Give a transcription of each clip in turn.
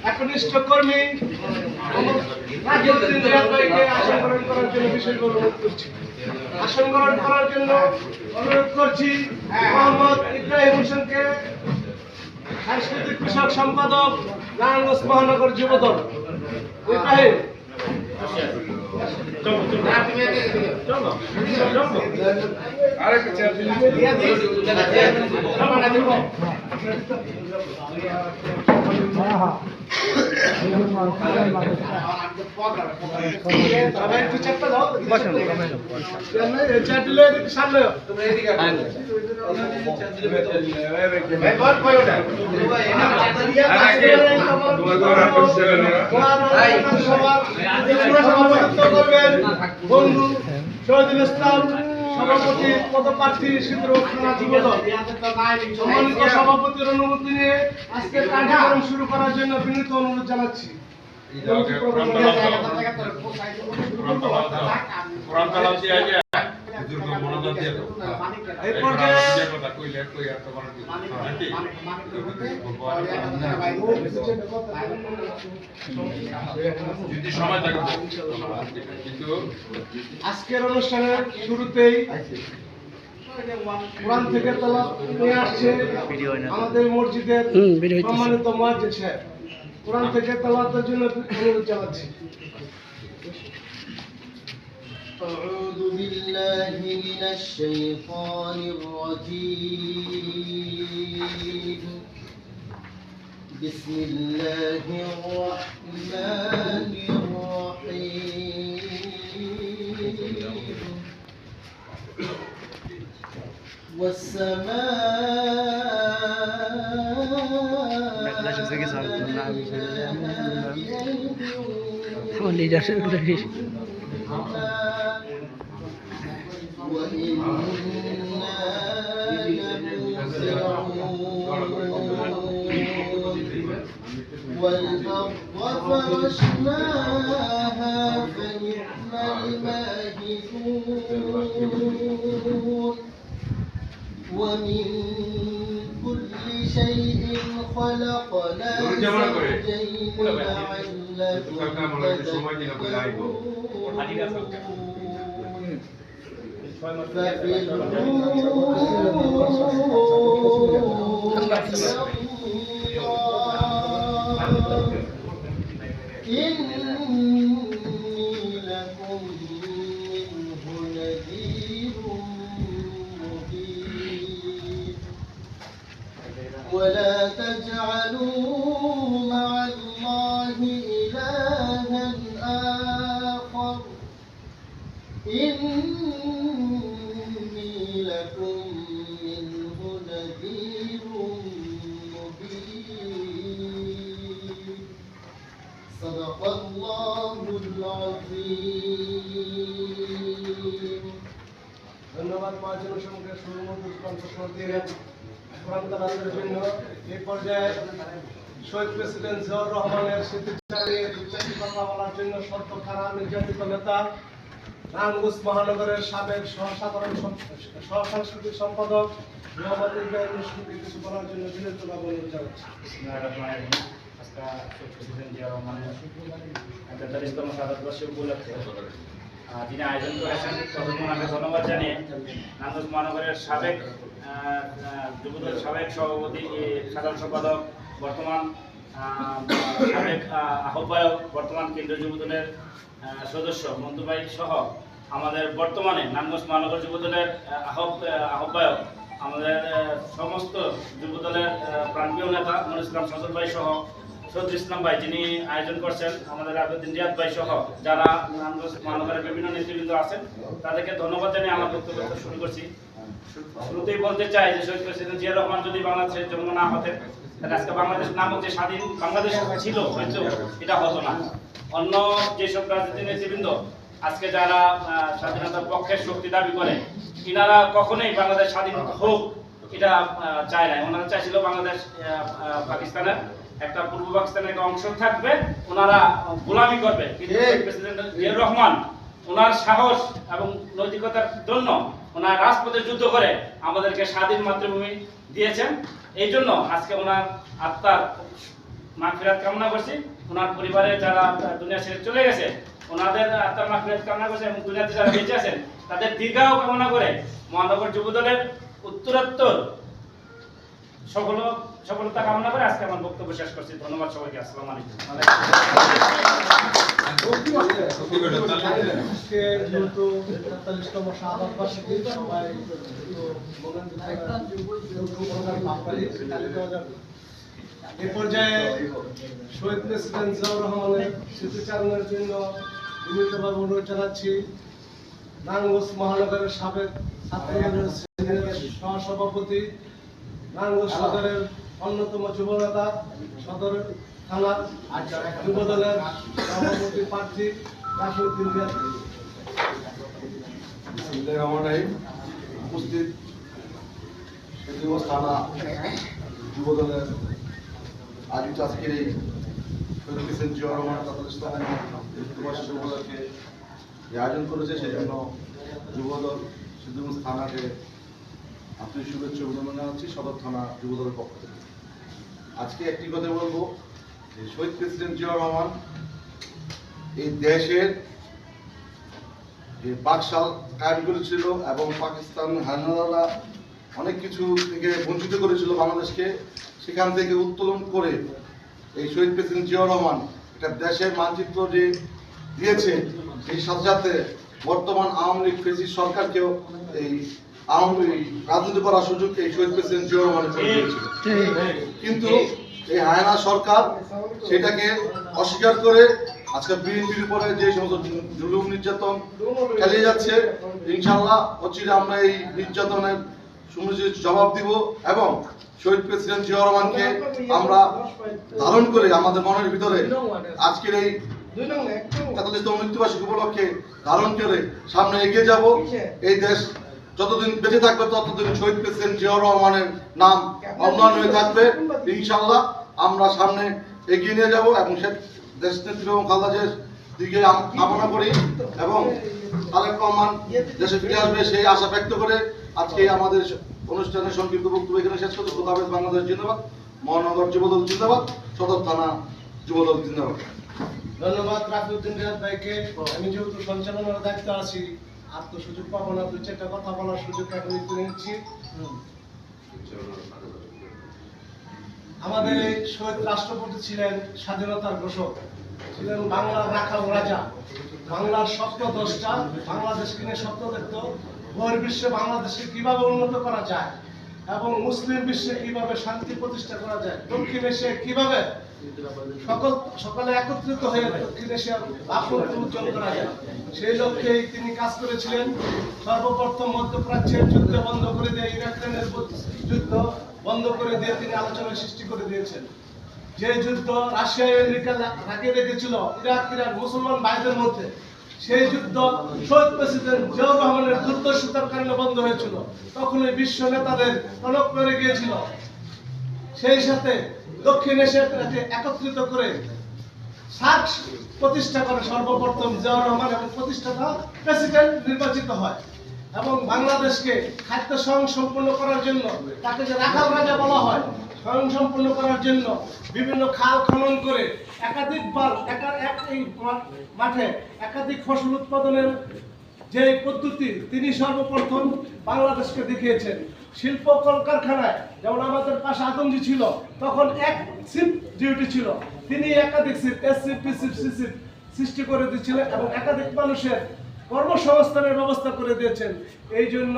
একনিষ্ঠ কর্মী আসন গ্রহণ করার জন্য অনুরোধ করছি মোহাম্মদ ইব্রাহিম হোসেনকে, সাংস্কৃতিক কৃষক সম্পাদক, নারায়ণগঞ্জ মহানগর যুবদল। ইব্রাহিম বন্ধু শহীদুল ইসলাম, সভাপতি পদপ্রার্থী সিদ্ধপুর থানা যুবদল। সম্মানিত সভাপতির অনুমতি নিয়ে আজকের কার্যক্রম শুরু করার জন্য বিনীত অনুরোধ জানাচ্ছি। আজকের অনুষ্ঠানের শুরুতেই কোরআন থেকে তেলাওয়াত নিয়ে আসছে আমাদের মসজিদের সম্মানিত মুয়াজ্জিন সাহেব। কোরআন থেকে তেলাওয়াতের জন্য অনুরোধ জানাচ্ছি। أعوذ بالله من الشيطان الرجيم بسم الله الرحمن الرحيم والأرض فرشناها فنعم الماهدون ومن كل شيء خلقنا زوجين لعلكم إني لكم منه نذير مبين ولا تجعلوا مع الله إلها آخر إني لكم منه نذير مبين صدق الله العظيم ধন্যবাদ মহাজন সঙ্গে শুরু দিয়ে কোরআন তেলাওয়াতের জন্য এই পর্যায়ে শহীদ প্রেসিডেন্ট জিয়াউর রহমানের স্মৃতিচারে দুটি কথা বলার জন্য সত্য থানা নির্যাতিত নেতা, নারায়ণগঞ্জ মহানগরের সাবেক সহসাংস্কৃতিক সম্পাদক মোহাম্মদ ইব্রাহিম হোসেনকে কিছু বলার জন্য বিনীতভাবে অনুরোধ জানাচ্ছি। যিনি আয়োজন করেছেন প্রথমে আমি ধন্যবাদ জানিয়ে নারায়ণগঞ্জ মহানগরের সাবেক যুবদলের সাবেক সভাপতি, সাধারণ সম্পাদক, বর্তমান সাবেক আহ্বায়ক, বর্তমান কেন্দ্রীয় যুবদলের সদস্য মন্তু ভাই সহ আমাদের বর্তমানে নারায়ণগঞ্জ মহানগর যুবদলের আহ্বায়ক, আমাদের সমস্ত যুবদলের প্রাণপ্রিয় নেতা মনির ইসলাম সজল ভাই সহ শহীদুল ইসলাম ভাই যিনি আয়োজন করছেন, আমাদের আবেদিন রিয়াদ ভাই সহ যারা নারায়ণগঞ্জ মহানগরের বিভিন্ন নেতৃবৃন্দ আছেন, তাদেরকে ধন্যবাদ জানিয়ে আমার বক্তব্য শুরু করছি। শুরুতেই বলতে চাই যে শহীদ প্রেসিডেন্ট জিয়া রহমান যদি বাংলাদেশের জন্ম না হতেন তাহলে আজকে বাংলাদেশ নামক যে স্বাধীন বাংলাদেশ ছিল হয়তো এটা হতো না। অন্য যেসব রাজনীতি নেতৃবৃন্দ আজকে যারা স্বাধীনতার পক্ষের শক্তি দাবি করে, ইনারা কখনোই বাংলাদেশ স্বাধীন হোক এটা চায় না। ওনারা চাইছিল বাংলাদেশ পাকিস্তানের একটা পূর্ব পাকিস্তানের একটা অংশ থাকবে, ওনারা গোলামি করবে। কিন্তু প্রেসিডেন্ট জিয়াউর রহমান ওনার সাহস এবং নৈতিকতার জন্য ওনার রাজপথে যুদ্ধ করে আমাদেরকে স্বাধীন মাতৃভূমি দিয়েছেন। এই জন্য আজকে ওনার আত্মার মাগফিরাত কামনা করছি। ওনার পরিবারে যারা দুনিয়া ছেড়ে চলে গেছে ওনাদের আত্মার মাগফিরাত কামনা করছি, এবং দুনিয়াতে যারা বেঁচে আছেন তাদের দীর্ঘায়ু কামনা করে মহানগর যুবদলের উত্তরোত্তর সফলতা কামনা করে আজকে আমার বক্তব্য শেষ করছি। ধন্যবাদ সবাইকে। আসসালামু আলাইকুম। আজকে যেহেতু ৪৩তম শাহাদাত বার্ষিকী, সবাই এ পর্যায়ে শহীদ প্রেসিডেন্ট জিয়াউর রহমানের স্মৃতিচারণের জন্য বিনীতভাবে অনুরোধ জানাচ্ছি নারায়ণগঞ্জ মহানগরের সাবেক ছাত্রলীগের সহসভাপতি, নারায়ণগঞ্জ সদরের অন্যতম যুবনেতা, সদর থানার যুবদলের সভাপতি প্রার্থী রাশিউদ্দিন রিয়াদ। উপস্থিত থানা যুবদলের আয়োজিত আজকের এই শহীদ প্রেসিডেন্ট জিয়াউর রহমান ৪৩তম মৃত্যুবার্ষিকী উপলক্ষে যে আয়োজন করেছে সেই জন্য যুবদল সিদ্ধগঞ্জ থানাকে আন্তরিক শুভেচ্ছা অভিনন্দন জানাচ্ছি সদর থানা যুবদলের পক্ষ থেকে। আজকে একটি কথা বলবো যে শহীদ প্রেসিডেন্ট জিয়াউর রহমান এই দেশের যে বাকশাল কায়েম করেছিল এবং পাকিস্তান হানাদাররা অনেক কিছু থেকে বঞ্চিত করেছিল বাংলাদেশকে, সেখান থেকে উত্তোলন করে এই শহীদ প্রেসিডেন্ট জিয়াউর রহমান একটা দেশের মানচিত্র যে দিয়েছে, সেই সাথে সাথে বর্তমান আওয়ামী লীগ ফেসিস্ট সরকারকেও এই রাজনীতি করার সুযোগ এই শহীদ প্রেসিডেন্ট জিয়াউর রহমান দিয়েছিল। কিন্তু এই হায়না সরকার সেটাকে অস্বীকার করে আজকে বিএনপির উপরে যে সমস্ত জুলুম নির্যাতন চালিয়ে যাচ্ছে, ইনশাআল্লাহ অচিরে আমরা এই নির্যাতনের সুনিশ্চিত জবাব দিব এবং শহীদ প্রেসিডেন্ট জিয়াউর রহমানকে আমরা ধারণ করে আমাদের মনের ভিতরে আজকের এই ৪৩তম মৃত্যুবার্ষিকী উপলক্ষে ধারণ করে সামনে এগিয়ে যাব। এই দেশ যতদিন বেঁচে থাকবে ততদিন শহীদ প্রেসিডেন্ট জিয়াউর রহমানের নাম অম্লান হয়ে থাকবে। ইনশাআল্লাহ আমরা সামনে এগিয়ে নিয়ে যাব এবং সে দেশ নেত্রী এবং খালেদা জিয়ার দিকে কামনা করি এবং তারেক রহমান দেশে ফিরে আসবে সেই আশা ব্যক্ত করে আজকে আমাদের অনুষ্ঠানের সংক্ষিপ্ত বক্তব্য এখানে শেষ করতে। খোদা হাফেজ। বাংলাদেশ জিন্দাবাদ। মহানগর যুবদল জিন্দাবাদ। সদর থানা যুবদল জিন্দাবাদ। ধন্যবাদ রাশিউদ্দিন রিয়াদ ভাইকে। আমি যেহেতু সঞ্চালনার দায়িত্ব আছি, আর তো সুযোগ পাবো না, ২-৪টা কথা বলার সুযোগ এখন নিচ্ছি। আমাদের এই শহীদ রাষ্ট্রপতি ছিলেন স্বাধীনতার ঘোষক, ছিলেন বাংলার রাখাল রাজা, বাংলার স্বপ্নদ্রষ্টা, বাংলাদেশকে নিয়ে স্বপ্ন দেখত বহির্বিশ্বে বাংলাদেশকে কিভাবে উন্নত করা যায় এবং মুসলিম বিশ্বে কিভাবে শান্তি প্রতিষ্ঠা করা যায়, দক্ষিণ এশিয়ায় কিভাবে সকলে একত্রিত হয়ে দক্ষিণ এশিয়ার ভাবমূর্তি উজ্জ্বল করা যায়, সেই লক্ষ্যেই তিনি কাজ করেছিলেন। সর্বপ্রথম মধ্যপ্রাচ্যের যুদ্ধ বন্ধ করে দিয়ে, ইরাকের যুদ্ধ বন্ধ করে দিয়ে তিনি আলোচনার সৃষ্টি করে দিয়েছেন। যে যুদ্ধ রাশিয়া আমেরিকা লাগিয়ে রেখেছিল ইরাক মুসলমান ভাইদের মধ্যে, সেই যুদ্ধ শহীদ প্রেসিডেন্ট জিয়াউর রহমানের দূরদর্শিতার কারণে বন্ধ হয়েছিল। তখন এই বিশ্ব নেতাদের টনক করে গিয়েছিল। সেই সাথে দক্ষিণ এশিয়াকে একত্রিত করে সার্ক প্রতিষ্ঠা করে সর্বপ্রথম জিয়াউর রহমান এবং প্রতিষ্ঠাতা প্রেসিডেন্ট নির্বাচিত হয় এবং বাংলাদেশকে খাদ্য স্বয়ংসম্পূর্ণ করার জন্য, তাকে যে রাখাল রাজা বলা হয়, স্বয়ংসম্পূর্ণ করার জন্য বিভিন্ন খাল খনন করে একাধিকবার এই মাঠে একাধিক ফসল উৎপাদনের যে পদ্ধতি তিনি সর্বপ্রথম বাংলাদেশকে দেখিয়েছেন। শিল্প কলকারখানায় যেমন আমাদের পাশে আদমজি ছিল, তখন এক শিফট ডিউটি ছিল, তিনি একাধিক shift S shift, B shift, C shift সৃষ্টি করে দিয়েছিলেন এবং একাধিক মানুষের কর্মসংস্থানের ব্যবস্থা করে দিয়েছেন। এই জন্য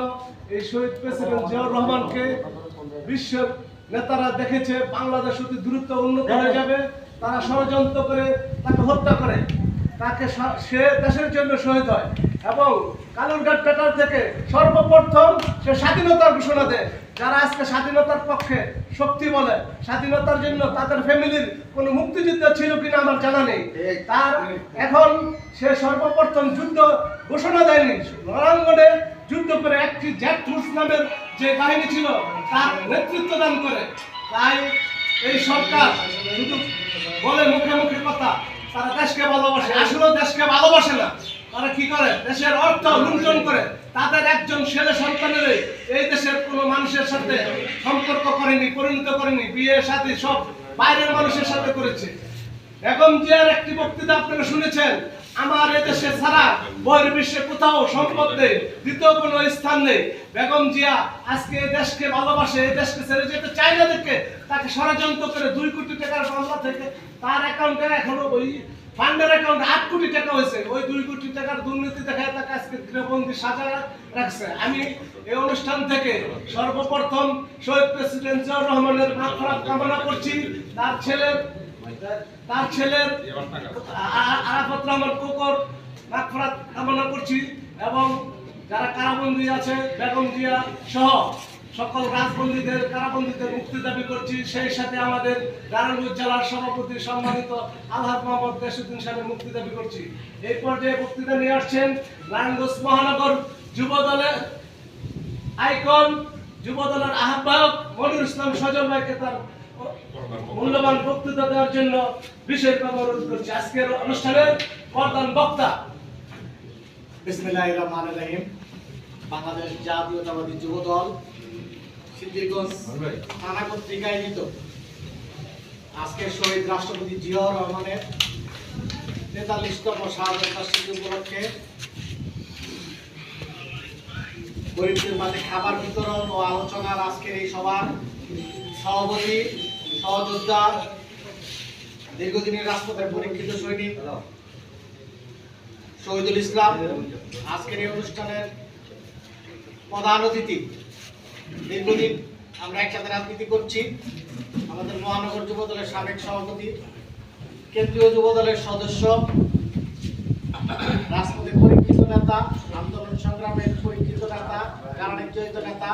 এই শহীদ প্রেসিডেন্ট জিয়াউর রহমানকে বিশ্বের নেতারা দেখেছে বাংলাদেশ অতি দ্রুত উন্নত হয়ে যাবে, তারা ষড়যন্ত্র করে তাকে হত্যা করে, তাকে সে দেশের জন্য শহীদ হয় এবং কালুরঘাট পেটার থেকে সর্বপ্রথম সে স্বাধীনতার ঘোষণা দেয়। যারা আজকে স্বাধীনতার পক্ষে শক্তি বলে, স্বাধীনতার জন্য তাদের ফ্যামিলির কোনো মুক্তিযুদ্ধ ছিল কিনা আমার জানা নেই। তার এখন সে সর্বপ্রথম যুদ্ধ ঘোষণা দেয়নি, রণাঙ্গনে যুদ্ধ করে একটি জ্যাক রুস নামের যে বাহিনী ছিল তার নেতৃত্ব দান করে। তাই এই সরকার শুধু বলে মুখে মুখে কথা, তারা দেশকে ভালোবাসে, আসলে দেশকে ভালোবাসে না। তারা কি করে? দেশের অর্থ লুণ্ঠন করে। তাদের একজন ছেলে সন্তানের এই দেশের কোনো মানুষের সাথে সম্পর্ক করেনি, পরিণত করেনি, বিয়ে শাদী সব বাইরের মানুষের সাথে করেছে। বেগম জিয়ার একটি বক্তৃতা আপনারা শুনেছেন, আমার এদেশে ছাড়া বহির্বিশ্বে কোথাও সম্পদ নেই, দ্বিতীয় কোনো স্থান নেই। বেগম জিয়া আজকে এই দেশকে ভালোবাসে, এই দেশকে ছেড়ে যেতে চায় না দেখে তাকে ষড়যন্ত্র করে 2 কোটি টাকার মামলা থেকে তার অ্যাকাউন্টে এখনো ওই ফান্ডের অ্যাকাউন্টে 8 কোটি টাকা হয়েছে। ওই 2 কোটি টাকার দুর্নীতি দেখায় তাকে আজকে গৃহবন্দী সাজা রাখছে। আমি এই অনুষ্ঠান থেকে সর্বপ্রথম শহীদ প্রেসিডেন্ট জিয়াউর রহমানের মাগফিরাত কামনা করছি। তার ছেলের আরাফাত রহমান কোকর মাগফিরাত কামনা করছি, এবং যারা কারাবন্দী আছে বেগম জিয়া সহ সকল রাজবন্দীদের কারাবন্দীদের মুক্তি দাবি করছি। সেই সাথে আমাদের নারায়ণগঞ্জ জেলার সভাপতি সম্মানিত আলহাজ মোহাম্মদ দেশুদ্দিন সাহেবের মুক্তি দাবি করছি। এই পর্যায়ে বক্তৃতা নিয়ে আসছেন নারায়ণগঞ্জ মহানগর যুব দলের আইকন, যুব দলের আহ্বায়ক মনিরুল ইসলাম সজল ভাইকে তার মূল্যবান বক্তৃতা দেওয়ার জন্য বিশেষভাবে অনুরোধ করছি। আজকের অনুষ্ঠানের প্রধান বক্তা বিসমিল্লাহির রহমানির রহিম। বাংলাদেশ জাতীয়তাবাদী যুব দল সিদ্দিকগঞ্জ থানা কর্তৃক আয়োজিত আজকে শহীদ রাষ্ট্রপতি জিয়াউর রহমানের 43তম শাহাদত বার্ষিকী উপলক্ষে গরিবদের মাঝে খাবার বিতরণ ও আলোচনার আজকের এই সভার সভাপতি সহযোদ্ধা দীর্ঘদিনের রাজপথের পরীক্ষিত সৈনিক শহীদুল ইসলাম, আজকের এই অনুষ্ঠানের প্রধান অতিথি। দীর্ঘদিন আমরা একসাথে রাজনীতি করছি। আমাদের মহানগর যুব দলের সাবেক সভাপতি, কেন্দ্রীয় যুব দলের সদস্য, রাজপথের পরীক্ষিত নেতা, আন্দোলন সংগ্রামের পরীক্ষিত নেতা, কারানির্যাতিত নেতা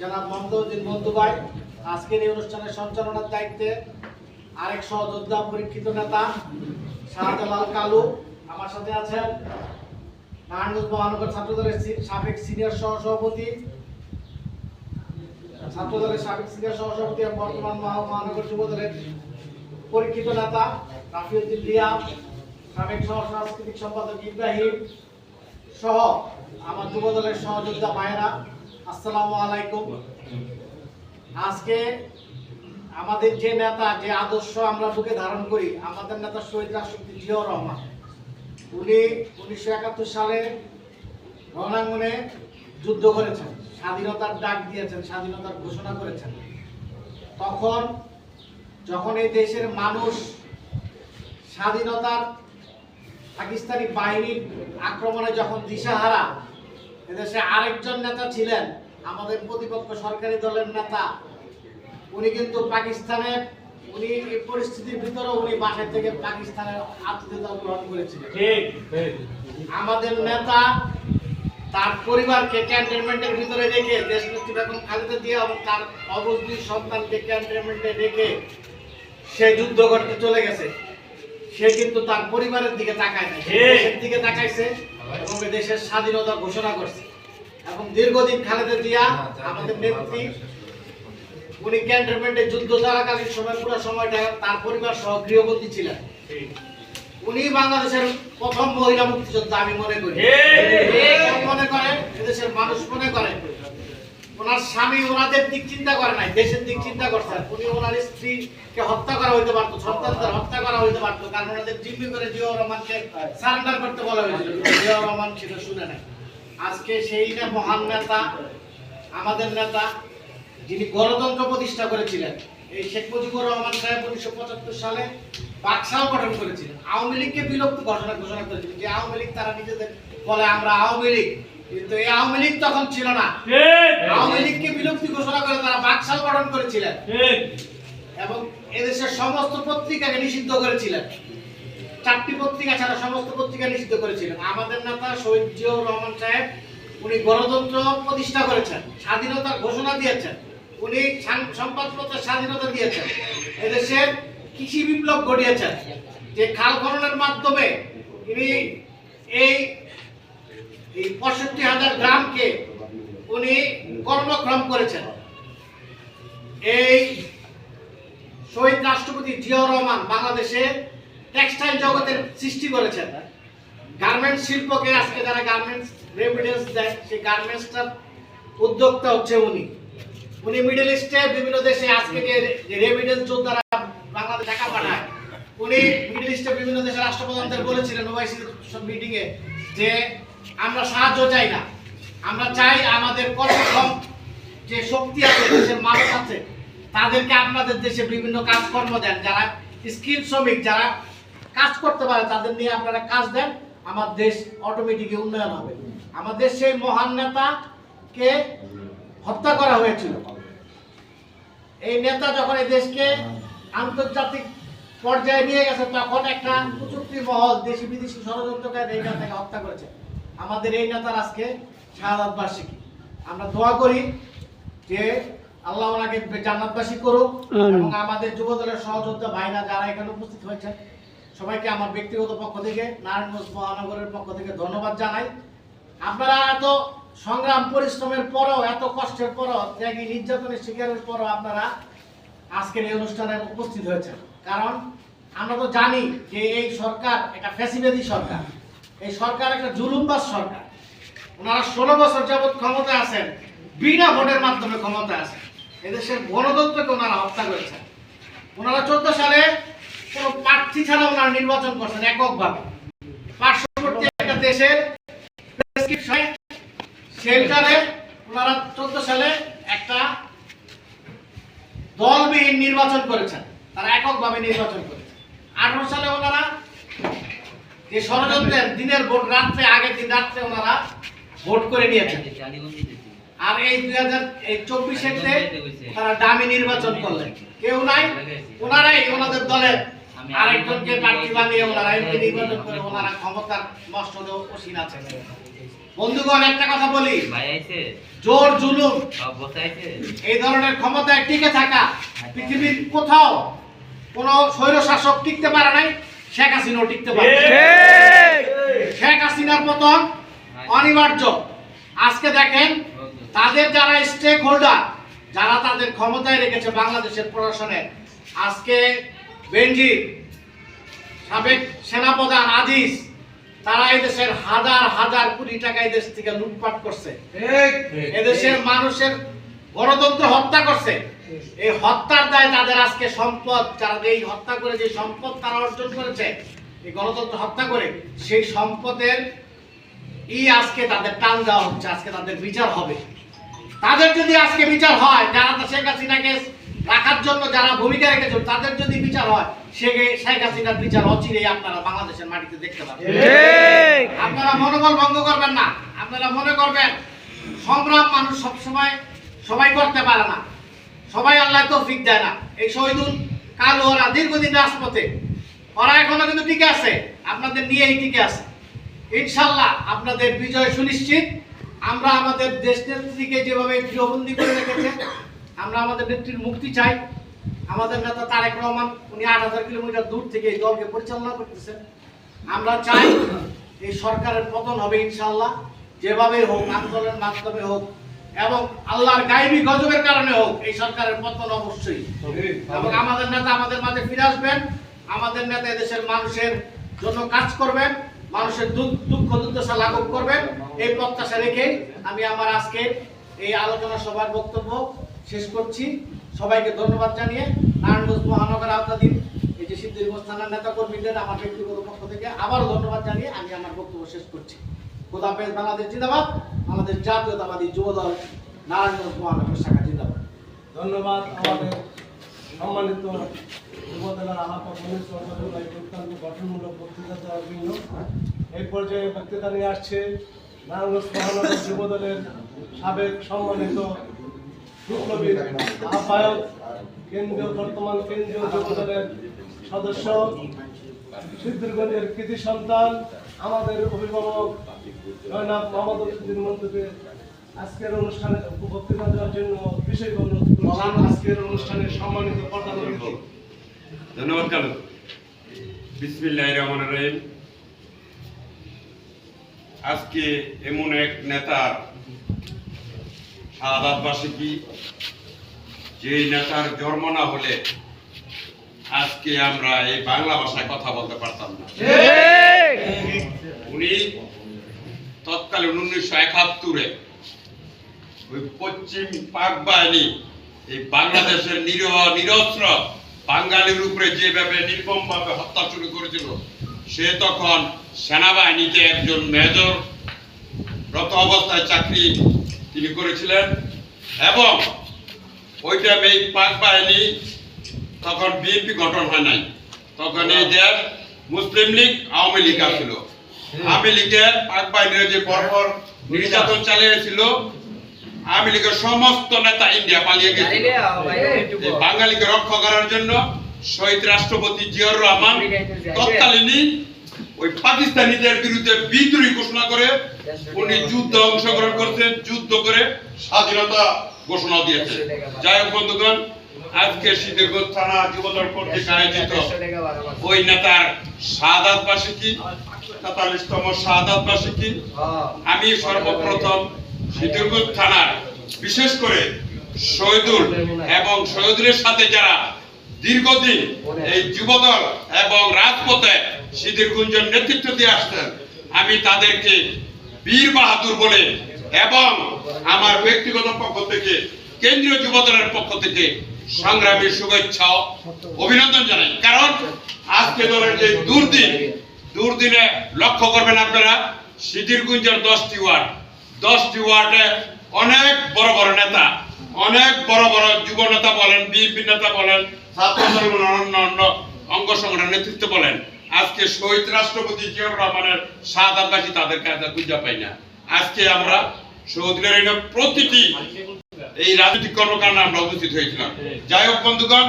জনাব মমতাজউদ্দিন মন্তু ভাই, আজকের এই অনুষ্ঠানের সঞ্চালনার দায়িত্বে আরেক সহযোদ্ধা পরীক্ষিত নেতা শাহজালাল কালু। আমার সাথে আছেন নারায়ণগঞ্জ মহানগর ছাত্রদলের সাবেক সিনিয়র সহসভাপতি, এবং বর্তমান মহানগর যুব দলের পরীক্ষিত নেতা রাফিউদ্দিন রিয়া, সাবেক সহ সাংস্কৃতিক সম্পাদক ইব্রাহিম সহ আমার যুব দলের সহযোদ্ধা ভাইয়েরা, আসসালামু আলাইকুম। আজকে আমাদের যে নেতা, যে আদর্শ আমরা বুকে ধারণ করি, আমাদের নেতা শহীদ রাষ্ট্রপতি জিয়াউর রহমান, উনি 1971 সালে রণাঙ্গনে যুদ্ধ করেছেন, স্বাধীনতার ডাক দিয়েছেন, স্বাধীনতার ঘোষণা করেছেন। যখন এই দেশের মানুষ স্বাধীনতার পাকিস্তানি বাহিনীর আক্রমণে যখন দিশাহারা, এদেশে আরেকজন নেতা ছিলেন আমাদের প্রতিপক্ষ সরকারি দলের নেতা, উনি কিন্তু পাকিস্তানের এই পরিস্থিতির ভিতরে উনি বাসা থেকে পাকিস্তানের আতিথ্যতা গ্রহণ করেছিলেন। আমাদের নেতা তার পরিবারকে ক্যান্টনমেন্টের ভিতরে রেখে, দেশনেত্রী বেগম খালেদা জিয়া এবং তার অবশ 2 সন্তানকে ক্যান্টনমেন্টে রেখে সে যুদ্ধ করতে চলে গেছে। সে কিন্তু তার পরিবারের দিকে তাকায় না, দেশের দিকে তাকাইছে এবং দেশের স্বাধীনতা ঘোষণা করছে। এবং দীর্ঘদিন খালেদা জিয়া আমাদের নেত্রী, উনি ক্যান্টনমেন্টে যুদ্ধ চলাকালীন সময় পুরো সময়টা তার পরিবার সহ গৃহবন্দী ছিলেন। উনি বাংলাদেশের প্রথম মহিলা মুক্তিযোদ্ধা আমি মনে করি, মনে করে এদেশের মানুষ মনে করে। ওনার স্বামী ওনাদের দিক চিন্তা করে নাই, দেশের দিক চিন্তা করছেন। উনি ওনার স্ত্রীকে হত্যা করা হইতে পারতো, সন্তানদের হত্যা করা হইতে পারতো, কারণ ওনাদের জিম্মি করে জিয়াউর রহমানকে সারেন্ডার করতে বলা হয়েছিল। জিয়াউর রহমান সেটা শুনে নাই। আজকে সেই মহান নেতা, আমাদের নেতা, যিনি গণতন্ত্র প্রতিষ্ঠা করেছিলেন, এই শেখ মুজিবুর রহমান সাহেব 1975 সালে বাকশাল গঠন করেছিলেন, আওয়ামী লীগকে বিলুপ্ত ঘোষণা করেছিলেন। যে আওয়ামী লীগ তারা নিজেদের বলে আমরা আওয়ামী লীগ, কিন্তু এই আওয়ামী লীগ তখন ছিল না। আওয়ামী লীগকে বিলুপ্তি ঘোষণা করে তারা বাকশাল গঠন করেছিলেন এবং এদেশের সমস্ত পত্রিকাকে নিষিদ্ধ করেছিলেন। 4টি পত্রিকা ছাড়া সমস্ত পত্রিকা নিষিদ্ধ করেছিলেন। আমাদের নেতা শহীদ জিয়াউর রহমান সাহেব, উনি গণতন্ত্র প্রতিষ্ঠা করেছেন, স্বাধীনতার ঘোষণা দিয়েছেন, উনি সংবাদপত্রের স্বাধীনতা দিয়েছেন, এদেশের কৃষি বিপ্লব ঘটিয়েছেন, যে খাল খননের মাধ্যমে তিনি এই 65,000 গ্রামকে উনি কর্মক্ষম করেছেন। এই শহীদ রাষ্ট্রপতি জিয়াউর রহমান বাংলাদেশে টেক্সটাইল জগতের সৃষ্টি করেছেন। গার্মেন্টস শিল্পকে আজকে যারা গার্মেন্টস রেমিটেন্স দেয়, সেই গার্মেন্টসটার উদ্যোক্তা হচ্ছে উনি মিডল ইস্টে বিভিন্ন দেশে আজকে যে রেমিটেন্স যোদ্ধারা বাংলাদেশ টাকা পাঠায়, উনি মিডল ইস্টে বিভিন্ন দেশের রাষ্ট্রপ্রধানদের বলেছিলেন ওআইসি মিটিং এ যে আমরা সাহায্য চাই না, আমরা চাই আমাদের কর্মক্ষম যে শক্তি আছে, দেশের মানুষ আছে, তাদেরকে আপনাদের দেশে বিভিন্ন কাজকর্ম দেন, যারা স্কিল শ্রমিক যারা কাজ করতে পারে তাদের নিয়ে আপনারা কাজ দেন, আমার দেশ অটোমেটিকই উন্নয়ন হবে। আমাদের সেই মহান নেতাকে হত্যা করা হয়েছিল। এই নেতা যখন এই দেশকে আন্তর্জাতিক পর্যায়ে নিয়ে গেছে তখন একটা কুচুক্তি মহল দেশি বিদেশি ষড়যন্ত্রকারী এই নেতাকে হত্যা করেছে। আমাদের এই নেতার আজকে শাহাদাত বার্ষিকী। আমরা দোয়া করি যে আল্লাহ ওনাকে জান্নাতবাসী করুক এবং আমাদের যুবদলের সহযোদ্ধা ভাইরা যারা এখানে উপস্থিত হয়েছে সবাইকে আমার ব্যক্তিগত পক্ষ থেকে নারায়ণগঞ্জ মহানগরের পক্ষ থেকে ধন্যবাদ জানাই। আপনারা এত সংগ্রাম পরিশ্রমের পরও, এত কষ্টের পরও, ত্যাগী নির্যাতনের শিকারের পরও আপনারা আজকের এই অনুষ্ঠানে উপস্থিত হয়েছেন। কারণ আমরা তো জানি যে এই সরকার একটা ফ্যাসিবাদী সরকার, এই সরকার একটা জুলুমবাজ সরকার। ওনারা 16 বছর যাবৎ ক্ষমতায় আছেন, বিনা ভোটের মাধ্যমে ক্ষমতায় আছেন। এদেশের গণতন্ত্রকে ওনারা হত্যা করেছেন। ওনারা 14 সালে কোনো প্রার্থী ছাড়া ওনারা নির্বাচন করছেন এককভাবে। পার্শ্ববর্তী একটা দেশের শেল্টারে ওনারা 14 সালে একটা দলবিহীন নির্বাচন করেছেন, তারা এককভাবে নির্বাচন করেছেন। 18 সালে ওনারা যে ষড়যন্ত্রের দিনের ভোট রাত্রে, আগের দিন রাত্রে ওনারা ভোট করে নিয়েছেন। আর এই 2024-এতে তারা ডামি নির্বাচন করলেন, কেউ নাই, ওনারাই ওনাদের দলের আরেকজনকে প্রার্থী বানিয়ে ওনারা এমপি নির্বাচন করে ওনারা ক্ষমতার মস্তদে অসীন আছেন। বন্ধুগণ, একটা কথা বলি, জোর জুলুম এই ধরনের ক্ষমতায় টিকে থাকা পৃথিবীর কোথাও কোন স্বৈর শাসক টিকতে পারে নাই, শেখ হাসিনাও টিকতে পারে। শেখ হাসিনার পতন অনিবার্য। আজকে দেখেন তাদের যারা স্টেক হোল্ডার, যারা তাদের ক্ষমতায় রেখেছে বাংলাদেশের প্রশাসনে, আজকে বেনজির, সাবেক সেনাপ্রধান আজিজ, তারা এই দেশের হাজার হাজার কোটি টাকা এই দেশ থেকে লুটপাট করছে, এদেশের মানুষের গণতন্ত্র হত্যা করছে। এই হত্যার দায় তাদের আজকে সম্পদ, যারা এই হত্যা করে যে সম্পদ তারা অর্জন করেছে এই গণতন্ত্র হত্যা করে, সেই সম্পদের আজকে তাদের টান দেওয়া হচ্ছে, আজকে তাদের বিচার হবে। তাদের যদি আজকে বিচার হয়, যারা শেখ হাসিনাকে রাখার জন্য যারা ভূমিকা রেখেছে তাদের যদি বিচার হয়, শেখ হাসিনার বিচার অচিরেই আপনারা বাংলাদেশের মাটিতে দেখতে পাবেন। আপনারা মনোবল ভঙ্গ করবেন না। আপনারা মনে করবেন সংগ্রাম মানুষ সবসময় সবাই করতে পারে না, সবাই আল্লাহ তৌফিক দেয় না। এই শহীদুল কাল ওরা দীর্ঘদিন রাজপথে, ওরা এখনো কিন্তু টিকে আছে, আপনাদের নিয়েই টিকে আছে। ইনশাল্লাহ আপনাদের বিজয় সুনিশ্চিত। আমরা আমাদের দেশ নেত্রীকে যেভাবে গৃহবন্দী করে রেখেছে, আমরা আমাদের নেত্রীর মুক্তি চাই। আমাদের নেতা তারেক রহমান, উনি 8000 কিলোমিটার দূর থেকে এই দলকে পরিচালনা করতেছেন। আমরা চাই এই সরকারের পতন হবে ইনশাল্লাহ, যেভাবে হোক, আন্দোলনের মাধ্যমে হোক এবং আল্লাহর গায়বী গজবের কারণে হোক, এই সরকারের পতন অবশ্যই। এবং আমাদের নেতা আমাদের মাঝে ফিরে আসবেন, আমাদের নেতা এদেশের মানুষের জন্য কাজ করবেন, মানুষের দুঃখ দুর্দশা লাঘব করবেন, এই প্রত্যাশা রেখে আমি আমার আজকে এই আলোচনা সভার বক্তব্য শেষ করছি। সবাইকে ধন্যবাদ জানিয়ে নারায়ণগঞ্জ মহানগর আওতাধীন এই যে সিদ্ধিরগঞ্জ থানার নেতা কর্মীদের আমার ব্যক্তিগত পক্ষ থেকে আবারও ধন্যবাদ জানিয়ে আমি আমার বক্তব্য শেষ করছি। খোদা হাফেজ। বাংলাদেশ জিন্দাবাদ। বাংলাদেশ জাতীয়তাবাদী যুবদল নারায়ণগঞ্জ মহানগর শাখা জিন্দাবাদ। ধন্যবাদ আমাদের সম্মানিত যুবদলের আলাপা অত্যন্ত গঠনমূলক বক্তৃতা দেওয়ার জন্য। এই পর্যায়ে বক্তৃতা নিয়ে আসছে নারায়ণগঞ্জ মহানগর যুবদলের সাবেক সম্মানিত বিপ্লবী আহ্বায়ক, বর্তমান কেন্দ্রীয় যুবদলের সদস্য, সিদ্ধিরগঞ্জের কৃতি সন্তান, আমাদের অভিভাবক জয়নাব মোহাম্মদ উদ্দিন মন্ত্রীকে আজকের অনুষ্ঠানে বক্তৃতা দেওয়ার জন্য বিশেষ অনুরোধ করলাম। আজকের অনুষ্ঠানের সম্মানিত প্রধান অতিথি। ধন্যবাদ কালু। বিসমিল্লাহির রহমানির রহিম। আজকে এমন এক নেতার শাহাদাত বার্ষিকী, যেই নেতার জন্ম না হলে আজকে আমরা এই বাংলা ভাষায় কথা বলতে পারতাম না। উনি তৎকালীন 1971-এ ওই পশ্চিম পাক বাহিনী এই বাংলাদেশের নিরস্ত্র বাঙালির উপরে যেভাবে নির্মমভাবে হত্যা শুরু করেছিল, সে তখন সেনাবাহিনীতে একজন মেজর রত অবস্থায় চাকরি তিনি করেছিলেন। এবং ওই টাইমে এই পাক বাহিনী তখন বিএনপি গঠন হয় নাই, তখন এই দেশ মুসলিম লীগ আওয়ামী লীগ ছিল। আওয়ামী লীগের পাক বাহিনীর যে বর্বর নির্যাতন চালিয়েছিল, আওয়ামী লীগের সমস্ত নেতা ইন্ডিয়া পালিয়ে গেছিল। বাঙালিকে রক্ষা করার জন্য শহীদ রাষ্ট্রপতি জিয়াউর রহমান তৎকালীনই ওই পাকিস্তানিদের বিরুদ্ধে বিদ্রোহী ঘোষণা করে উনি যুদ্ধে অংশগ্রহণ করতেন, যুদ্ধ করে স্বাধীনতা ঘোষণা দিয়েছেন। যাই হোক বন্ধুগণ, আজকে সিদ্ধিরগঞ্জ থানা যুবদল কর্তৃক আয়োজিত ওই নেতার শাহাদাত বার্ষিকী, ৪৩তম শাহাদাত বার্ষিকী, আমি সর্বপ্রথম সিদ্ধিরগঞ্জ থানার বিশেষ করে শহীদুল এবং শহীদুলের সাথে যারা দীর্ঘদিন এই যুবদল এবং রাজপথে সিদ্ধিরগঞ্জের নেতৃত্ব দিয়ে আসতেন, আমি তাদেরকে বীর বাহাদুর বলে এবং আমার ব্যক্তিগত পক্ষ থেকে কেন্দ্রীয় যুবদলের পক্ষ থেকে সংগ্রামী শুভেচ্ছা অভিনন্দন জানাই। কারণ আজকে দলের যে দুর্দিনে লক্ষ্য করবেন আপনারা, সিদ্ধিরগঞ্জের 10টি ওয়ার্ডে অনেক বড় বড় নেতা, অনেক বড় বড় যুব নেতা বলেন, বিএনপি নেতা বলেন, ছাত্র দলের অন্যান্য অঙ্গ সংগঠনের নেতৃত্ব বলেন, আজকে শহীদ রাষ্ট্রপতি জিয়াউর রহমানের শাহাদাত বার্ষিকী তাদের কাছে খুঁজে পাই না। আজকে আমরা শহীদের প্রতিটি এই রাজনৈতিক কর্মকাণ্ডে আমরা উপস্থিত হয়েছিলাম। যাই হোক বন্ধুগণ,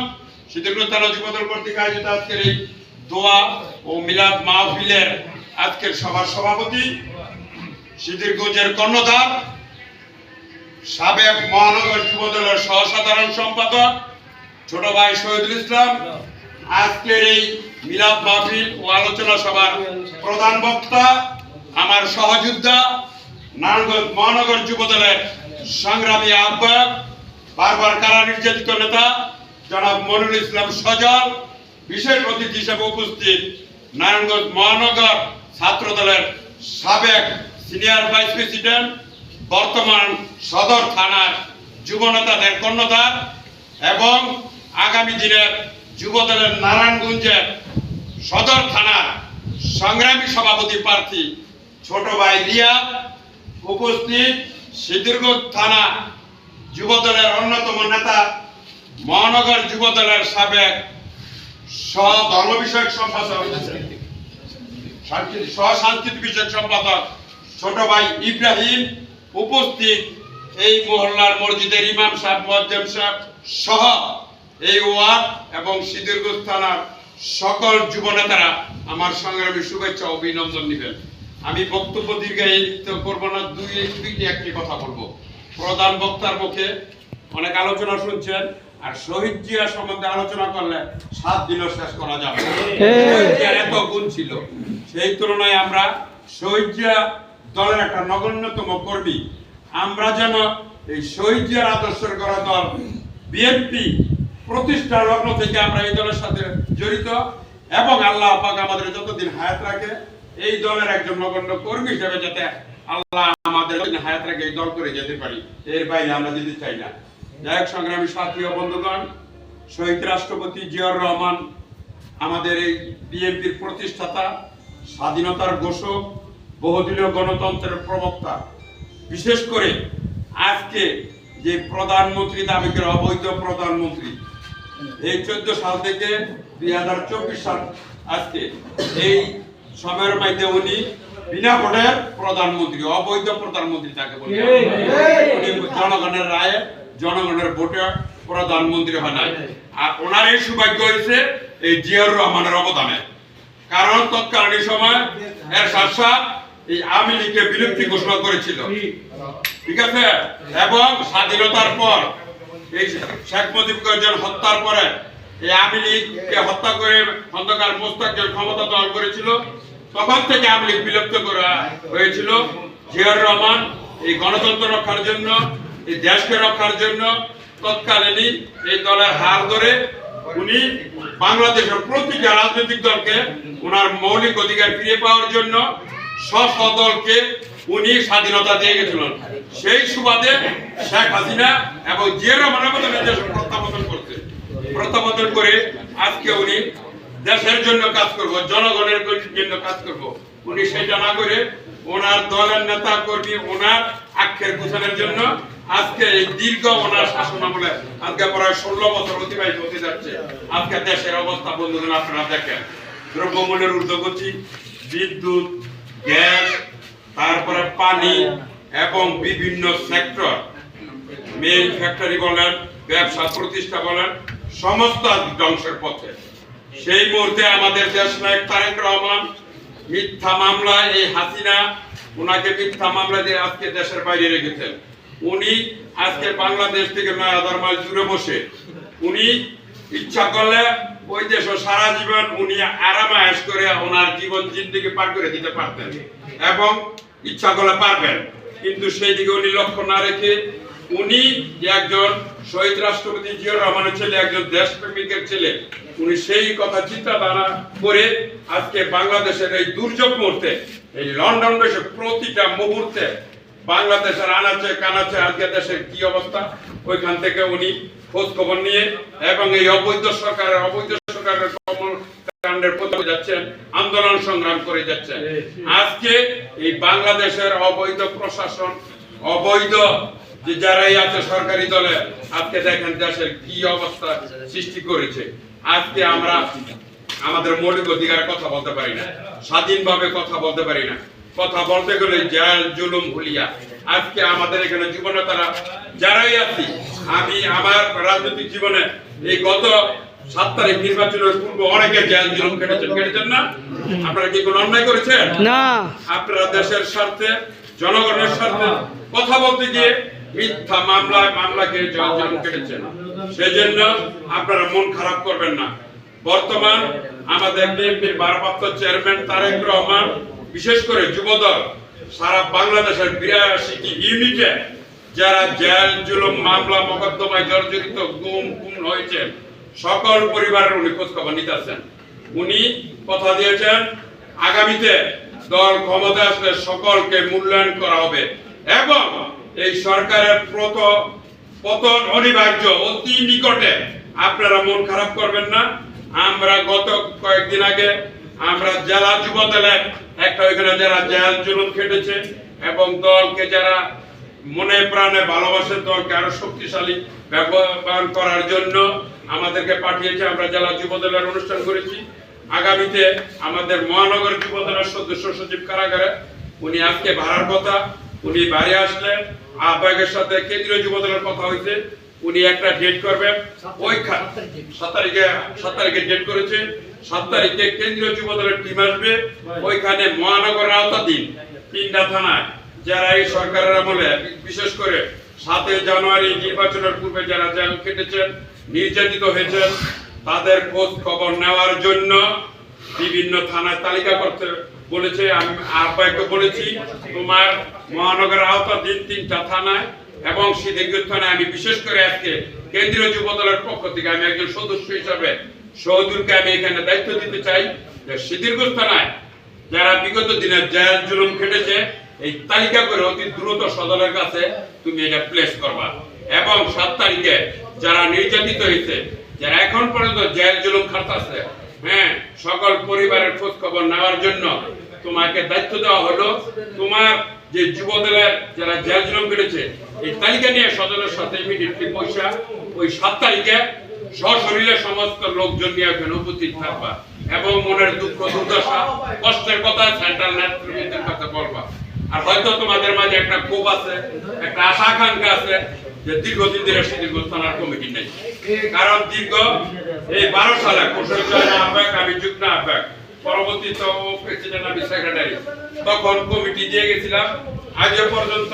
সিদ্ধিরগঞ্জ থানা যুবদল কর্তৃক আয়োজিত আজকের এই দোয়া ও মিলাদ মাহফিলের আজকের সভার সভাপতি সিদ্ধিরগঞ্জের কর্ণধার সাবেক মহানগর যুবদলের সহসাধারণ সম্পাদক ছোট ভাই শহীদুল ইসলাম, আজকের এই মিলাদ মাহফিল ও আলোচনা সভার প্রধান বক্তা আমার সহযোদ্ধা নারায়ণগঞ্জ মহানগর যুবদলের সংগ্রামী আহ্বায়ক, বারবার কারা নির্যাতিত নেতা জনাব মনিরুল ইসলাম সজল, বিশেষ অতিথি হিসেবে উপস্থিত নারায়ণগঞ্জ মহানগর ছাত্র দলের সাবেক সিনিয়র ভাইস প্রেসিডেন্ট, বর্তমান সদর থানার যুব নেতাদের কর্ণধার এবং আগামী দিনের যুবদলের নারায়ণগঞ্জের সদর থানার সংগ্রামী সভাপতি প্রার্থী ছোট ভাই রিয়াদ, উপস্থিত সিদ্ধিরগঞ্জ থানা যুবদলের অন্যতম নেতা মহানগর যুবদলের সাবেক সহ ধর্ম বিষয়ক সম্পাদক, সহ সাংস্কৃতিক বিষয়ক সম্পাদক ছোট ভাই ইব্রাহিম, উপস্থিত এই মহল্লার মসজিদের ইমাম সাহেব, মুয়াজ্জিম সাহেব সহ এই ওয়ার্ড এবং সিদ্ধিরগঞ্জ থানার সকল যুব নেতারা আমার সংগ্রামী শুভেচ্ছা অভিনন্দন নেবেন। আমি বক্তব্য দীর্ঘায়িত করব না, একটি কথা বলবো। প্রধান বক্তার মুখে অনেক আলোচনা শুনছেন, আর শহীদ জিয়া সম্বন্ধে আলোচনা করলে 7 দিনও শেষ করা যাবে। এত গুণ ছিল, সেই তুলনায় আমরা শহীদ জিয়া দলের একটা নগণ্যতম কর্মী। আমরা যেন এই শহীদ জিয়ার আদর্শের গড়া দল বিএনপি প্রতিষ্ঠা লগ্ন থেকে আমরা এই দলের সাথে জড়িত, এবং আল্লাহ পাক আমাদের যতদিন হায়াত রাখে এই দলের একজন নগণ্য কর্মী হিসেবে যাতে আল্লাহ আমাদের হায়াত রাখে এই দল করে যেতে পারি, এর বাইরে আমরা যেতে চাই না। যাই হোক সংগ্রামী সাথী ও বন্ধুগণ, শহীদ রাষ্ট্রপতি জিয়াউর রহমান আমাদের এই বিএনপির প্রতিষ্ঠাতা, স্বাধীনতার ঘোষক, বহুদলীয় গণতন্ত্রের প্রবক্তা। বিশেষ করে আজকে যে প্রধানমন্ত্রী দাবি করে অবৈধ প্রধানমন্ত্রী, এই 14 সাল থেকে 2024 সাল আজকে এই সময়ের মধ্যে উনি বিনা ভোটের প্রধানমন্ত্রী, অবৈধ প্রধানমন্ত্রী তাকে বলে। উনি জনগণের রায়ে, জনগণের ভোটে প্রধানমন্ত্রী হয় নাই। আর ওনার এই সৌভাগ্য হয়েছে এই জিয়াউর রহমানের অবদানে। কারণ তৎকালীন সময় এরশাদ সাহেব এই আওয়ামী লীগকে বিলুপ্তি ঘোষণা করেছিল, ঠিক আছে, এবং স্বাধীনতার পর এই শেখ মুজিবুর হত্যার পরে এই আওয়ামী লীগকে হত্যা করে খন্দকার মোস্তাককে ক্ষমতা দখল করেছিল। তখন থেকে আওয়ামী লীগ বিলুপ্ত করা হয়েছিল। জিয়াউর রহমান এই গণতন্ত্র রক্ষার জন্য, এই দেশকে রক্ষার জন্য তৎকালীনই এই দলের হার ধরে উনি বাংলাদেশের প্রতিটা রাজনৈতিক দলকে ওনার মৌলিক অধিকার ফিরে পাওয়ার জন্য স্ব দলকে উনি স্বাধীনতা দিয়ে গেছিলেন। সেই সুবাদে শেখ হাসিনা এবং জিয়া রহমানের মতো দেশ প্রত্যাবর্তন করছে, প্রত্যাবর্তন করে আজকে উনি দেশের জন্য কাজ করব, জনগণের জন্য কাজ করব। উনি সেটা না করে ওনার দলের নেতা কর্মী ওনার আক্ষের গোছানোর জন্য আজকে এই দীর্ঘ ওনার শাসন আমলে আজকে প্রায় 16 বছর অতিবাহিত হতে যাচ্ছে। আজকে দেশের অবস্থা বন্ধুগণ আপনারা দেখেন, দ্রব্যমূল্যের ঊর্ধ্বগতি, বিদ্যুৎ, গ্যাস, তারপরে পানি এবং বিভিন্ন সেক্টর, মেইন ফ্যাক্টরি বলেন, ব্যবসা প্রতিষ্ঠা বলেন, সমস্ত ধ্বংসের পথে। সেই মুহূর্তে আমাদের দেশ নায়ক তারেক রহমান মিথ্যা মামলায় এই হাসিনা ওনাকে মিথ্যা মামলা দিয়ে আজকে দেশের বাইরে রেখেছেন। উনি আজকে বাংলাদেশ থেকে 9000 মাইল দূরে বসে উনি ইচ্ছা করলে ওই দেশে সারা জীবন উনি আরামে আয়েশ করে ওনার জীবন জিন্দেগি পার করে দিতে পারতেন এবং ইচ্ছা করলে পারবেন, কিন্তু সেই দিকে উনি লক্ষ্য না রেখে উনি যে একজন শহীদ রাষ্ট্রপতি জিয়া রহমানের ছেলে, একজন দেশপ্রেমিকের ছেলে, উনি সেই কথা চিন্তাধারা করে আজকে বাংলাদেশের এই দুর্যোগ মুহূর্তে, এই লন্ডন দেশে প্রতিটা মুহূর্তে বাংলাদেশের আনাচে কানাচে আজকে দেশের কি অবস্থা ওইখান থেকে উনি খোঁজ খবর নিয়ে এবং এই অবৈধ সরকারের কর্মকাণ্ডের প্রতি যাচ্ছেন, আন্দোলন সংগ্রাম করে যাচ্ছেন। আজকে এই বাংলাদেশের অবৈধ প্রশাসন, অবৈধ যে যারাই আছে সরকারি দলে, আজকে দেখেন দেশের কি অবস্থা সৃষ্টি করেছে। আজকে আমরা আমাদের মৌলিক অধিকারের কথা বলতে পারি না, স্বাধীনভাবে কথা বলতে পারি না, কথা বলতে গেলে জেল জুলুম হুলিয়া। আজকে আমাদের এখানে জীবনে তারা যারাই আছি, আমি আমার রাজনৈতিক জীবনে এই গত 7 তারিখ নির্বাচনের পূর্বে অনেকে জেল জুলুম কেটেছেন না? আপনারা কি কোনো অন্যায় করেছেন? না। আপনারা দেশের স্বার্থে, জনগণের স্বার্থে কথা বলতে গিয়ে মিথ্যা মামলাকে জেল জুলুম কেটেছেন। সেজন্য আপনারা মন খারাপ করবেন না। বর্তমান আমাদের বিএনপির ভারপ্রাপ্ত চেয়ারম্যান তারেক রহমান বিশেষ করে যুবদল সারা বাংলাদেশের 82টি ইউনিটে যারা জেল জুলুম মামলা মোকদ্দমায় জর্জরিত গুম হয়েছেন সকল পরিবারের উনি খোঁজ খবর নিতেছেন। উনি কথা দিয়েছেন আগামীতে দল ক্ষমতায় আসলে সকলকে মূল্যায়ন করা হবে এবং এই সরকারের পতন অনিবার্য, অতি নিকটে। আপনারা মন খারাপ করবেন না। আমরা গত কয়েকদিন আগে আমরা জেলা যুব দলের একটা ওইখানে যারা জেল জুলুম খেটেছে এবং দলকে যারা মনে প্রাণে ভালোবাসে, দলকে আরো শক্তিশালী ব্যবহার করার জন্য আমাদেরকে পাঠিয়েছে। আমরা জেলা যুব দলের অনুষ্ঠান করেছি। আগামীতে আমাদের মহানগর যুব দলের সদস্য সচিব কারাগারে উনি আজকে ভাড়ার কথা, উনি বাইরে আসলে আহ্বায়কের সাথে কেন্দ্রীয় যুব দলের কথা হয়েছে, উনি একটা ডেট করবেন। ওইখানে 7 তারিখে ডেট করেছে। 7 তারিখে কেন্দ্রীয় যুব দলের টিম আসবে। ওইখানে মহানগর আওতাধীন 3টা থানায় যারা এই সরকারের আমলে বিশেষ করে 7 জানুয়ারি নির্বাচনের পূর্বে যারা জেল কেটেছেন, নির্যাতিত হয়েছেন, তাদের খোঁজ খবর নেওয়ার জন্য বিভিন্ন থানায় তালিকা করতে বলেছে। আমি আহ্বায়ককে বলেছি তোমার মহানগর আওতাধীন 3টা থানায় এবং সিদ্দিকগঞ্জ থানায় আমি বিশেষ করে আজকে কেন্দ্রীয় যুব দলের পক্ষ থেকে আমি একজন সদস্য হিসাবে শহীদুলকে আমি এখানে দায়িত্ব দিতে চাই যে সিদ্দিকগঞ্জ থানায় যারা বিগত দিনে জেল জুলুম খেটেছে এই তালিকা করে অতি দ্রুত সদরের কাছে তুমি এটা প্লেস করবা এবং 7 তারিখে যারা নির্যাতিত হয়েছে, যারা এখন পর্যন্ত জেল জুলুম খাটতেছে, হ্যাঁ, সকল পরিবারের খোঁজ খবর নেওয়ার জন্য তোমাকে দায়িত্ব দেওয়া হলো। তোমার যে যুব দলের যারা জেল জুলুম কেটেছে এই তালিকা নিয়ে সদরের সাথে ইমিডিয়েটলি পয়সা ওই 7 তারিখে সশরীরে সমস্ত লোকজন নিয়ে এখানে উপস্থিত থাকবা এবং মনের দুঃখ দুর্দশা কষ্টের কথা সেন্ট্রাল নেতৃত্বের কাছে বলবা। আর হয়তো তোমাদের মাঝে একটা ক্ষোভ আছে, একটা আশা আকাঙ্ক্ষা আছে যে দীর্ঘদিন ধরে সিদ্দিকগঞ্জ থানার কমিটি নেই, কারণ দীর্ঘ এই 12 সালে আহ্বায়ক, আমি যুগ্ম আহ্বায়ক, পরবর্তীতে প্রেসিডেন্ট, আমি সেক্রেটারি, তখন কমিটি দিয়ে গেছিলাম। আজ পর্যন্ত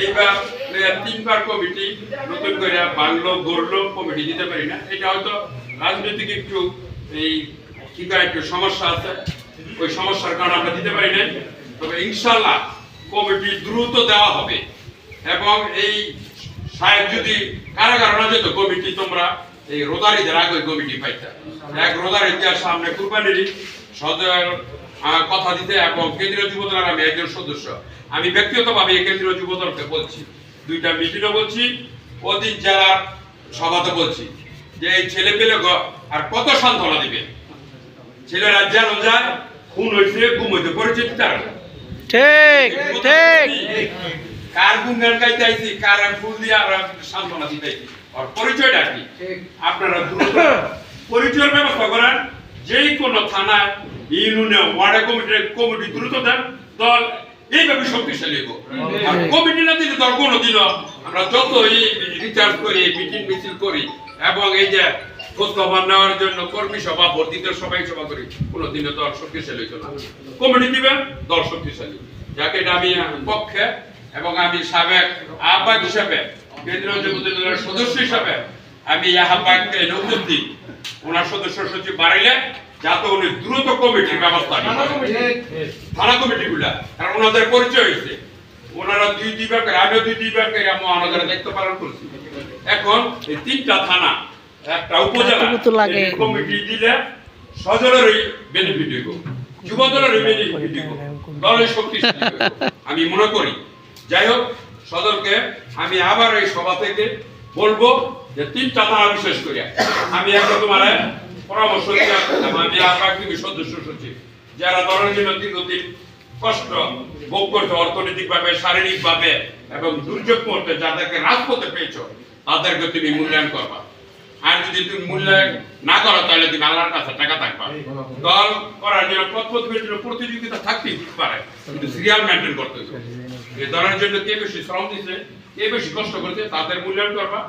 এইবার 3বার কমিটি নতুন করে বাংলো গড়লো, কমিটি দিতে পারি না। এটা হয়তো রাজনৈতিক একটু এই একটু সমস্যা আছে, ওই সমস্যার কারণে আমরা দিতে পারি না। তবে ইনশাআল্লাহ কমিটি দ্রুত দেওয়া হবে এবং এই সাহেব যদি কারাগার না যেত কমিটি তোমরা এই রোজারিদের আগে ওই কমিটি পাইতা এক রোজার ইতিহাস সামনে কুরবানির সদর কথা দিতে এবং কেন্দ্রীয় যুবদলের আমি একজন সদস্য। আমি ব্যক্তিগতভাবে এই কেন্দ্রীয় যুবদলকে বলছি, 2টা মিটিংও বলছি, ওদিন জেলার সভাতে বলছি যে এই ছেলে পেলে আর কত সান্ত্বনা দিবে। ছেলেরা যেন যায় খুন হয়েছে, গুম হইতে পড়েছে তারা ঠিক ঠিক কার গুণগান গাইতে আইছি, কার ফুল দিয়ে আর সান্ত্বনা দিতে আইছি, আর পরিচয়টা কি আপনারা দ্রুত পরিচয়ের ব্যবস্থা করেন। যেই কোন থানায় ইউনিয়নে ওয়ার্ড কমিটি দ্রুত দেন, দল এইভাবে শক্তিশালী হইব। আর কমিটি না দিলে দল কোনো দিন আমরা যত এই রিচার্জ করি, মিটিং মিছিল করি এবং এই যে খোঁজ খবর নেওয়ার জন্য কর্মী সভা, বর্ধিত সবাই সভা করি, কোনোদিনও দল শক্তিশালী হইতো না। কমিটি দিবেন, দল শক্তিশালী। যাকে এটা আমি পক্ষে এবং আমি সাবেক আহ্বায়ক হিসাবে, কেন্দ্রীয় যুবদলের সদস্য হিসাবে আমি আহ্বায়ককে উপস্থিত ওনার সদস্য সচিব বাড়াইলে যাতে উনি দ্রুত কমিটির ব্যবস্থা নেন, থানা কমিটিগুলা, কারণ ওনাদের পরিচয় হয়েছে, ওনারা 2 বিভাগ করে, আমিও 2 বিভাগ করে মহানগরের দায়িত্ব পালন করছি। এখন এই 3টা থানা, একটা উপজেলা কমিটি দিলে সজলের বেনিফিট হইব, যুবদলের বেনিফিট হইব, দলের শক্তিশালী হইব আমি মনে করি। যাই হোক, সদরকে আমি আবার এই সভা থেকে বলবো যে 3টা থানা বিশেষ করে আমি একটা তোমার পরামর্শ দিয়ে আমি আবার তুমি সদস্য সচিব যারা দলের জন্য দীর্ঘদিন কষ্ট ভোগ করছে অর্থনৈতিকভাবে, শারীরিকভাবে এবং দুর্যোগ মুহূর্তে যাদেরকে রাজপথে পেয়েছো তাদেরকে তুমি মূল্যায়ন করবা। আর যদি তুমি মূল্যায়ন না করো তাহলে তুমি আল্লাহর কাছে টাকা থাকবা। দল করার জন্য প্রতিযোগিতা থাকতেই পারে, কিন্তু সিরিয়াল মেনটেন করতে হবে। এই দলের জন্য কে বেশি শ্রম দিচ্ছে, কে বেশি কষ্ট করছে তাদের মূল্যায়ন করবা।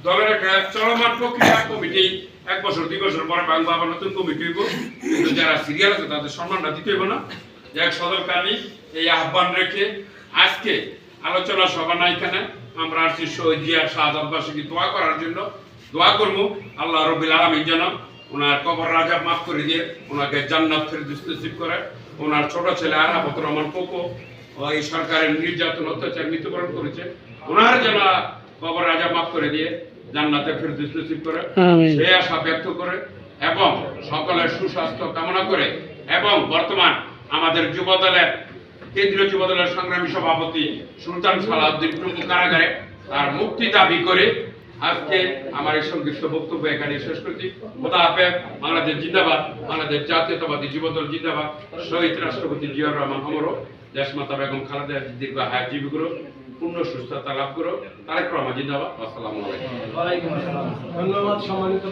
দলের একটা চলমান প্রক্রিয়া, কমিটি 1 বছর 2 বছর পরে ভাঙবো, আবার নতুন কমিটি হইব, কিন্তু যারা সিরিয়াল আছে তাদের সম্মানটা দিতে হইব না। যাক, সদরকে আমি এই আহ্বান রেখে আজকে আলোচনা সভা না, এখানে আমরা আসছি শহীদ জিয়ার শাহাদাতবার্ষিকী দোয়া করার জন্য। দোয়া করবো আল্লাহ রাব্বুল আলামিন যেন ওনার কবর আযাব মাফ করে দিয়ে ওনাকে জান্নাত ফেরদৌস নসিব করে। ওনার ছোট ছেলে আরাফাতুর রহমান কোকো এই সরকারের নির্যাতন অত্যাচার মৃত্যুবরণ করেছে, ওনার যেন কবর আযাব মাফ করে দিয়ে জান্নাতে ফেরদৌস নসিব করে, সেই আশা ব্যক্ত করে এবং সকলের সুস্বাস্থ্য কামনা করে এবং বর্তমান আমাদের যুবদলের কেন্দ্রীয় যুবদলের সংগ্রামী সভাপতি সুলতান সালাউদ্দিন টুকু কারাগারে তার মুক্তি দাবি করে আজকে আমার এই সংক্ষিপ্ত বক্তব্য এখানে শেষ করছি। খোদা হাফেজ। বাংলাদেশ জিন্দাবাদ, বাংলাদেশ জাতীয়তাবাদী যুবদল জিন্দাবাদ, শহীদ রাষ্ট্রপতি জিয়াউর রহমান অমর, দেশমাতা বেগম খালেদা দীর্ঘ হায়াত জীবী করো, পূর্ণ সুস্থতা লাভ করো, তারেক রহমান জিন্দাবাদ। আসসালামু আলাইকুম। ধন্যবাদ সম্মানিত